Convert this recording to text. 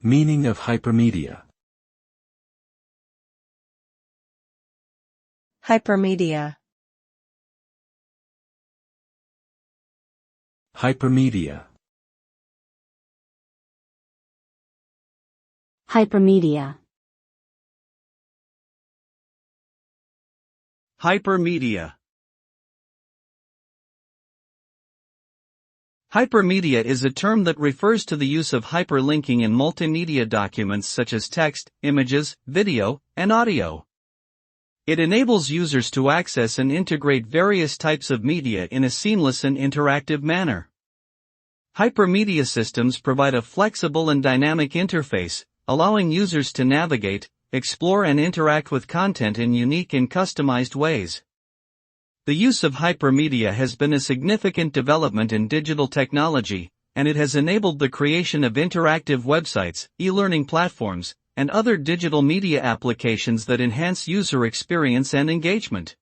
Meaning of hypermedia. Hypermedia. Hypermedia. Hypermedia. Hypermedia. Hypermedia is a term that refers to the use of hyperlinking in multimedia documents such as text, images, video, and audio. It enables users to access and integrate various types of media in a seamless and interactive manner. Hypermedia systems provide a flexible and dynamic interface, allowing users to navigate, explore and interact with content in unique and customized ways. The use of hypermedia has been a significant development in digital technology, and it has enabled the creation of interactive websites, e-learning platforms, and other digital media applications that enhance user experience and engagement.